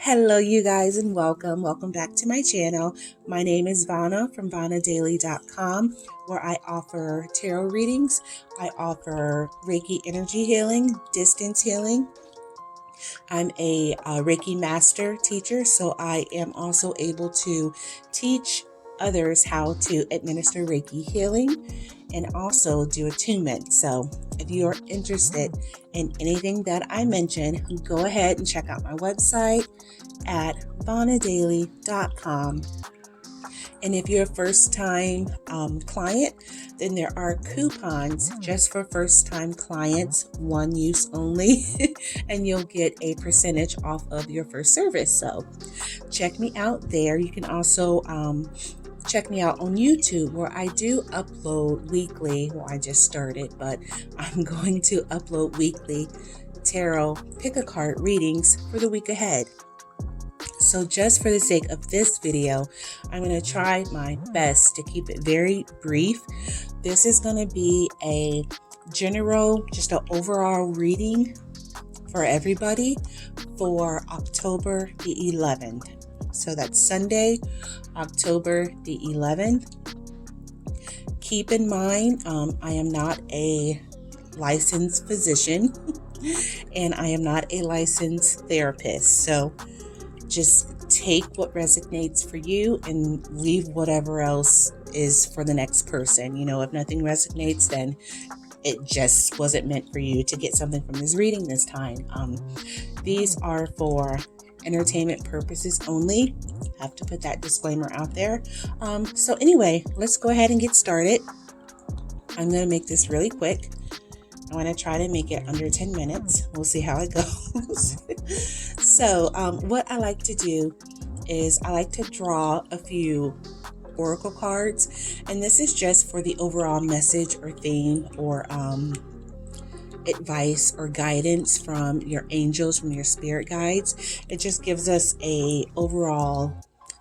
Hello, you guys, and welcome back to my channel. My name is Vonna from VonnaDailey888, where I offer tarot readings. I offer Reiki energy healing, distance healing. I'm a Reiki master teacher, so I am also able to teach others how to administer Reiki healing and also do attunement. So if you are interested in anything that I mention, go ahead and check out my website at VonnaDailey888.com. And if you're a first-time client, then there are coupons just for first-time clients, one use only, and you'll get a percentage off of your first service. So check me out there. You can also check me out on YouTube, where I do upload weekly. Well, I just started, but I'm going to upload weekly tarot pick-a-card readings for the week ahead. So just for the sake of this video, I'm going to try my best to keep it very brief. This is going to be a general, just an overall reading for everybody for October the 11th. So that's Sunday, October the 11th. Keep in mind, I am not a licensed physician and I am not a licensed therapist. So just take what resonates for you and leave whatever else is for the next person. You know, if nothing resonates, then it just wasn't meant for you to get something from this reading this time. These are for entertainment purposes only. I have to put that disclaimer out there. So anyway, let's go ahead and get started. I'm going to make this really quick. I want to try to make it under 10 minutes. We'll see how it goes. So what I like to do is I like to draw a few oracle cards, and this is just for the overall message or theme or advice or guidance from your angels, from your spirit guides. It just gives us a overall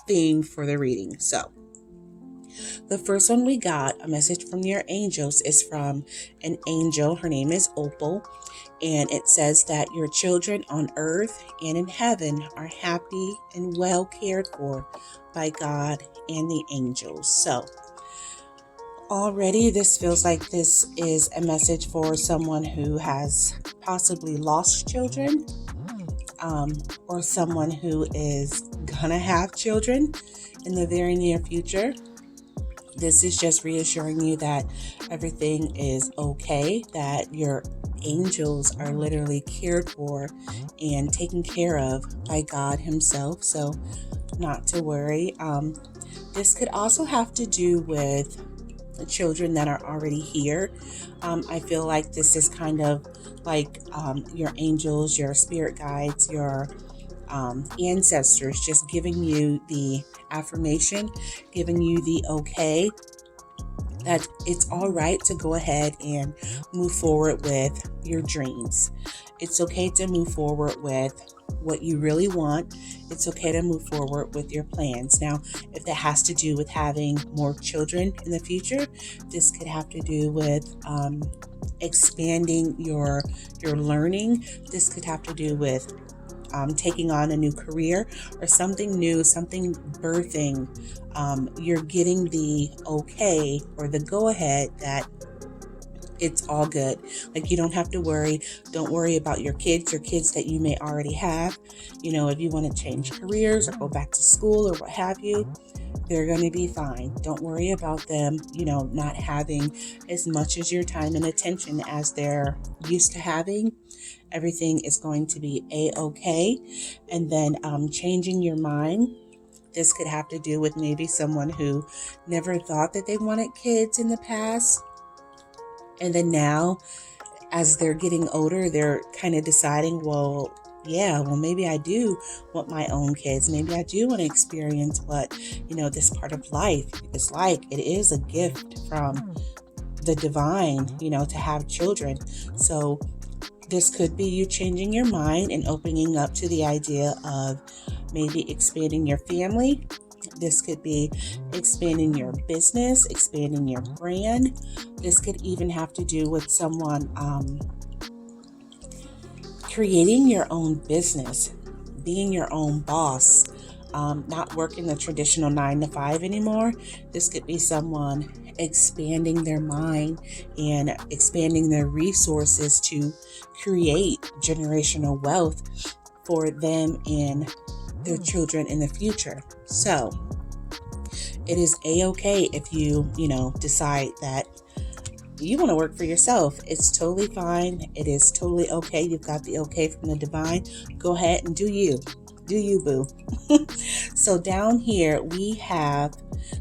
theme for the reading. So the first one we got, a message from your angels, is from an angel. Her name is Opal, and it says that your children on earth and in heaven are happy and well cared for by God and the angels. So already this feels like this is a message for someone who has possibly lost children, or someone who is gonna have children in the very near future. This is just reassuring you that everything is okay, that your angels are literally cared for and taken care of by God himself. So not to worry. This could also have to do with the children that are already here. I feel like this is kind of like your angels, your spirit guides, your ancestors just giving you the affirmation, giving you the okay that it's all right to go ahead and move forward with your dreams. It's okay to move forward with what you really want. It's okay to move forward with your plans. Now, if that has to do with having more children in the future, this could have to do with expanding your learning. This could have to do with taking on a new career or something new, something birthing. You're getting the okay or the go ahead that it's all good. Like, you don't have to worry. Don't worry about your kids that you may already have. You know, if you want to change careers or go back to school or what have you, they're going to be fine. Don't worry about them, you know, not having as much as your time and attention as they're used to having. Everything is going to be a-okay. And then changing your mind. This could have to do with maybe someone who never thought that they wanted kids in the past. And then now, as they're getting older, they're kind of deciding, well, maybe I do want my own kids. Maybe I do want to experience what, you know, this part of life is like. It is a gift from the divine, you know, to have children. So this could be you changing your mind and opening up to the idea of maybe expanding your family. This could be expanding your business, expanding your brand. This could even have to do with someone creating your own business. being your own boss, not working the traditional 9 to 5 anymore. This could be someone expanding their mind and expanding their resources to create generational wealth for them and their children in the future. So it is a-okay if you decide that you want to work for yourself. It's totally fine. It is totally okay. You've got the okay from the divine. Go ahead and do you. Do you, boo. So down here we have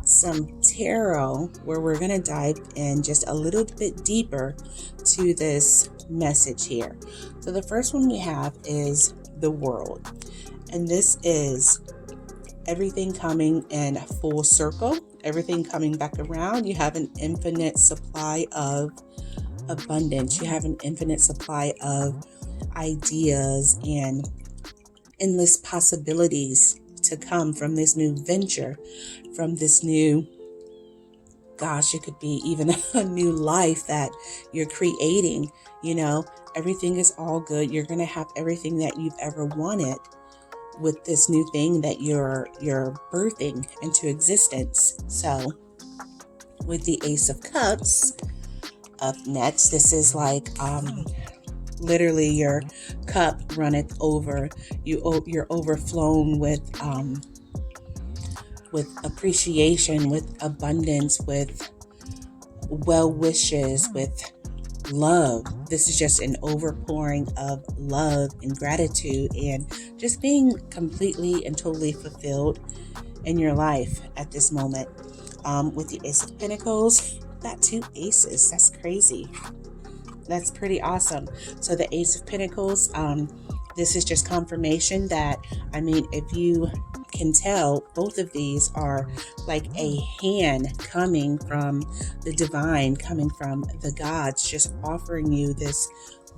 some tarot where we're going to dive in just a little bit deeper to this message here. So the first one we have is the World. And this is everything coming in full circle, everything coming back around. You have an infinite supply of abundance. You have an infinite supply of ideas and endless possibilities to come from this new venture, from this new, it could be even a new life that you're creating. Everything is all good. You're going to have everything that you've ever wanted with this new thing that you're birthing into existence. So with the Ace of Cups up next, this is like literally your cup runneth over. You're overflown with appreciation, with abundance, with well wishes, with love. This is just an overpouring of love and gratitude and just being completely and totally fulfilled in your life at this moment. With the Ace of Pentacles, got 2 aces. That's crazy. That's pretty awesome. So the Ace of Pentacles, this is just confirmation that, if you can tell, both of these are like a hand coming from the divine, coming from the gods, just offering you this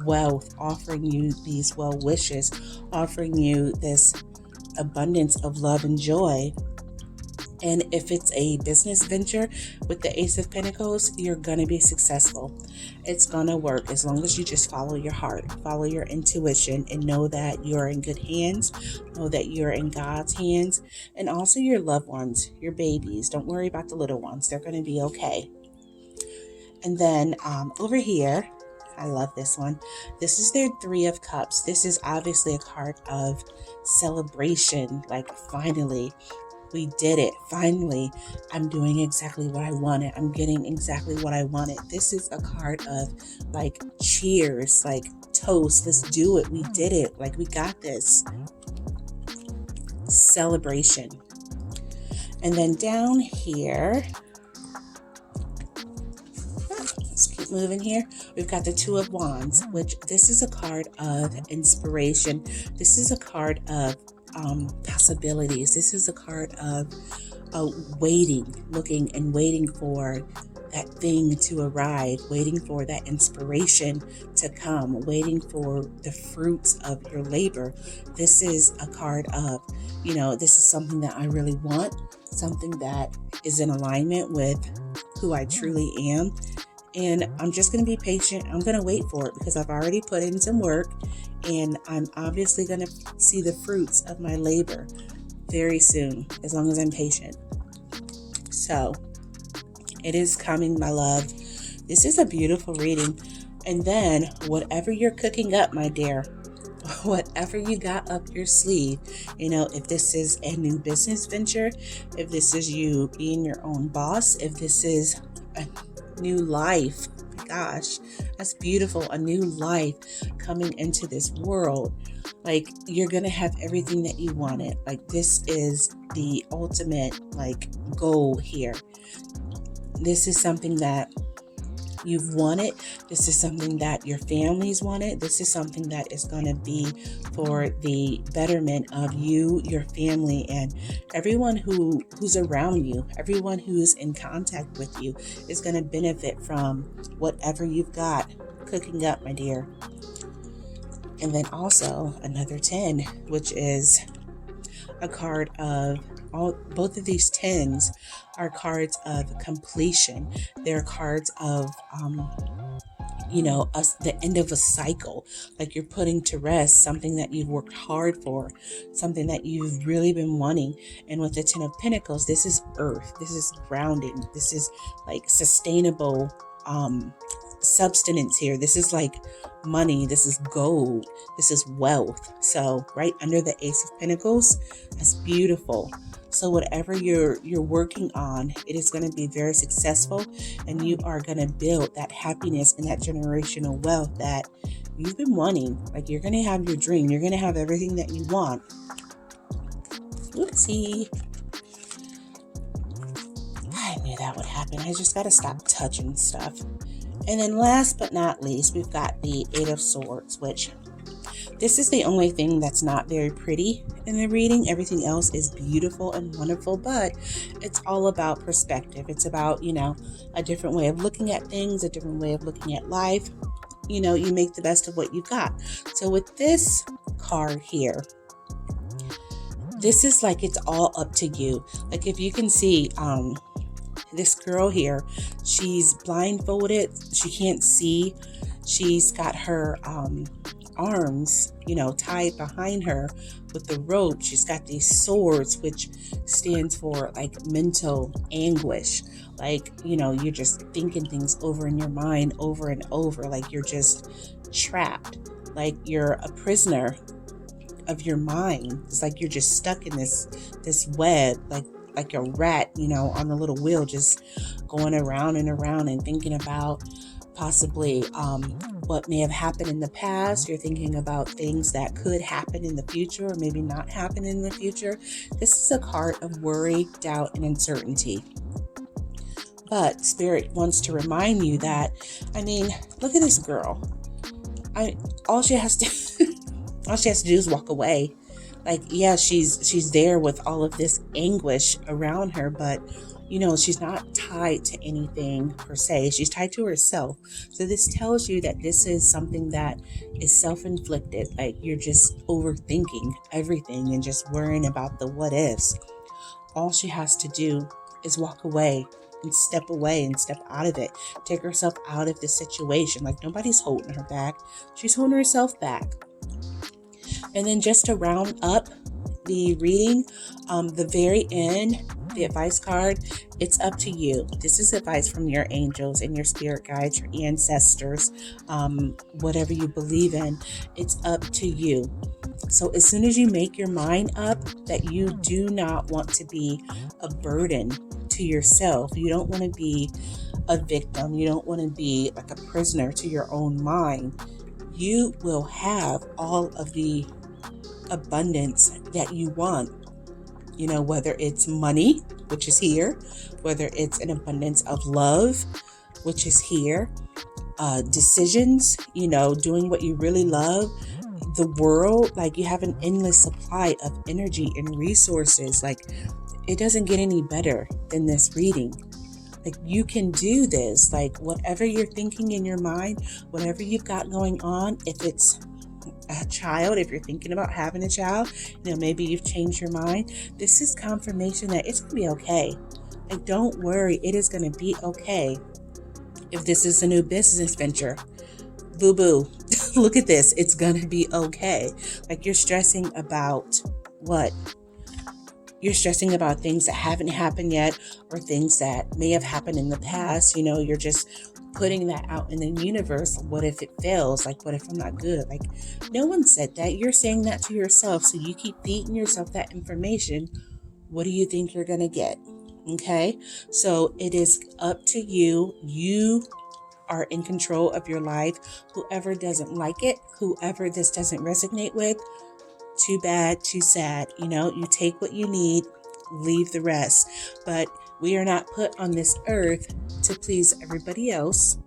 wealth, offering you these well wishes, offering you this abundance of love and joy. And if it's a business venture with the Ace of Pentacles, you're going to be successful. It's going to work as long as you just follow your heart, follow your intuition, and know that you're in good hands, know that you're in God's hands, and also your loved ones, your babies. Don't worry about the little ones. They're going to be okay. And then over here, I love this one. This is their 3 of Cups. This is obviously a card of celebration, like finally. We did it. Finally, I'm doing exactly what I wanted. I'm getting exactly what I wanted. This is a card of like cheers, like toast. Let's do it. We did it. Like we got this. Celebration. And then down here, let's keep moving here. We've got the 2 of Wands, which this is a card of inspiration. This is a card of possibilities. This is a card of waiting, looking and waiting for that thing to arrive, waiting for that inspiration to come, waiting for the fruits of your labor. This is a card of, this is something that I really want, something that is in alignment with who I truly am. And I'm just going to be patient. I'm going to wait for it because I've already put in some work and I'm obviously going to see the fruits of my labor very soon, as long as I'm patient. So it is coming, my love. This is a beautiful reading. And then whatever you're cooking up, my dear, whatever you got up your sleeve, if this is a new business venture, if this is you being your own boss, if this is a new life, gosh, that's beautiful. A new life coming into this world. Like you're going to have everything that you wanted. Like this is the ultimate goal here. This is something that you've wanted. This is something that your family's wanted. This is something that is going to be for the betterment of you, your family, and everyone who's around you. Everyone who's in contact with you is going to benefit from whatever you've got cooking up, my dear. And then also another 10, which is a card of both of these 10s are cards of completion. They're cards of the end of a cycle, like you're putting to rest something that you've worked hard for, something that you've really been wanting. And with the Ten of Pentacles, this is earth, this is grounding, this is like sustainable substance here. This is like money, this is gold, this is wealth. So right under the Ace of Pentacles, that's beautiful. So whatever you're working on, it is going to be very successful, and you are going to build that happiness and that generational wealth that you've been wanting. Like you're going to have your dream. You're going to have everything that you want. Oopsie. I knew that would happen. I just got to stop touching stuff. And then last but not least, we've got the Eight of Swords, which this is the only thing that's not very pretty in the reading. Everything else is beautiful and wonderful, but it's all about perspective. It's about, a different way of looking at things, a different way of looking at life. You make the best of what you got. So with this card here, this is like it's all up to you. Like if you can see, this girl here, she's blindfolded. She can't see. She's got her arms, tied behind her with the rope. She's got these swords, which stands for like mental anguish. Like, you're just thinking things over in your mind over and over. Like you're just trapped. Like you're a prisoner of your mind. It's like you're just stuck in this web, like a rat, on the little wheel, just going around and around and thinking about possibly what may have happened in the past. You're thinking about things that could happen in the future or maybe not happen in the future. This is a card of worry, doubt, and uncertainty. But Spirit wants to remind you that, look at this girl. All she has to do is walk away. Like, yeah, she's there with all of this anguish around her, but she's not tied to anything per se. She's tied to herself. So this tells you that this is something that is self-inflicted. Like you're just overthinking everything and just worrying about the what ifs. All she has to do is walk away and step away and step out of it. Take herself out of the situation. Like nobody's holding her back. She's holding herself back. And then just to round up the reading, the very end, the advice card, it's up to you. This is advice from your angels and your spirit guides, your ancestors, whatever you believe in, it's up to you. So as soon as you make your mind up that you do not want to be a burden to yourself, you don't want to be a victim, you don't want to be like a prisoner to your own mind, you will have all of the abundance that you want. Whether it's money, which is here, whether it's an abundance of love, which is here, decisions, doing what you really love, the world, like you have an endless supply of energy and resources. Like it doesn't get any better than this reading. Like you can do this, like whatever you're thinking in your mind, whatever you've got going on, if it's a child, if you're thinking about having a child, maybe you've changed your mind. This is confirmation that it's going to be okay. Like don't worry, it is going to be okay. If this is a new business venture, boo-boo, look at this. It's going to be okay. Like you're stressing about what? You're stressing about things that haven't happened yet or things that may have happened in the past. You're just putting that out in the universe. What if it fails? Like, what if I'm not good? Like, no one said that. You're saying that to yourself. So you keep feeding yourself that information. What do you think you're going to get? Okay. So it is up to you. You are in control of your life. Whoever doesn't like it, whoever this doesn't resonate with, too bad, too sad. You take what you need, leave the rest. But we are not put on this earth to please everybody else.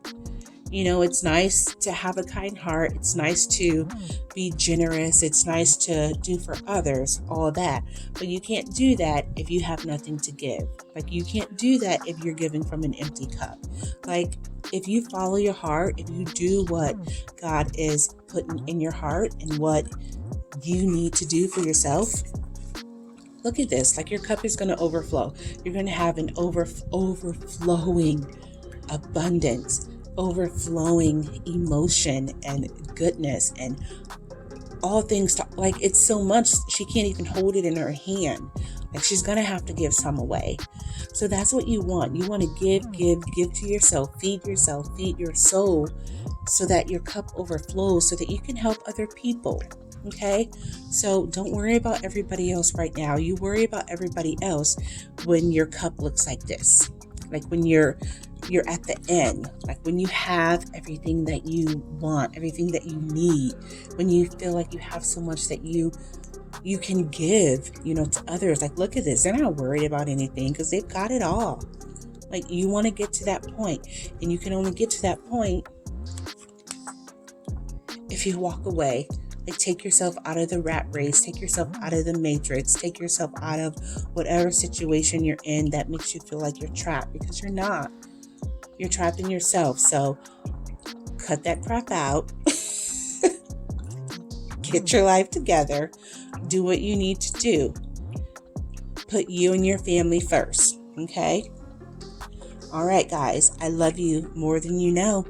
It's nice to have a kind heart. It's nice to be generous. It's nice to do for others, all that. But you can't do that if you have nothing to give. Like you can't do that if you're giving from an empty cup. Like if you follow your heart, if you do what God is putting in your heart and what you need to do for yourself, look at this. Like your cup is going to overflow. You're going to have an overflowing abundance overflowing emotion and goodness and all things to, like, it's so much she can't even hold it in her hand. Like, she's gonna have to give some away. So that's what you want. You want to give to yourself, feed your soul, so that your cup overflows, so that you can help other people. Okay, so don't worry about everybody else right now. You worry about everybody else when your cup looks like this, like when you're at the end, like when you have everything that you want, everything that you need, when you feel like you have so much that you can give, to others. Like, look at this. They're not worried about anything because they've got it all. Like, you want to get to that point, and you can only get to that point if you walk away. Like, take yourself out of the rat race, take yourself out of the matrix, take yourself out of whatever situation you're in that makes you feel like you're trapped, because you're not. You're trapped in yourself. So cut that crap out. Get your life together. Do what you need to do. Put you and your family first. Okay? All right, guys. I love you more than you know.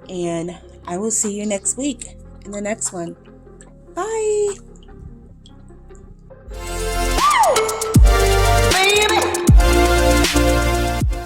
And I will see you next week in the next one. Bye.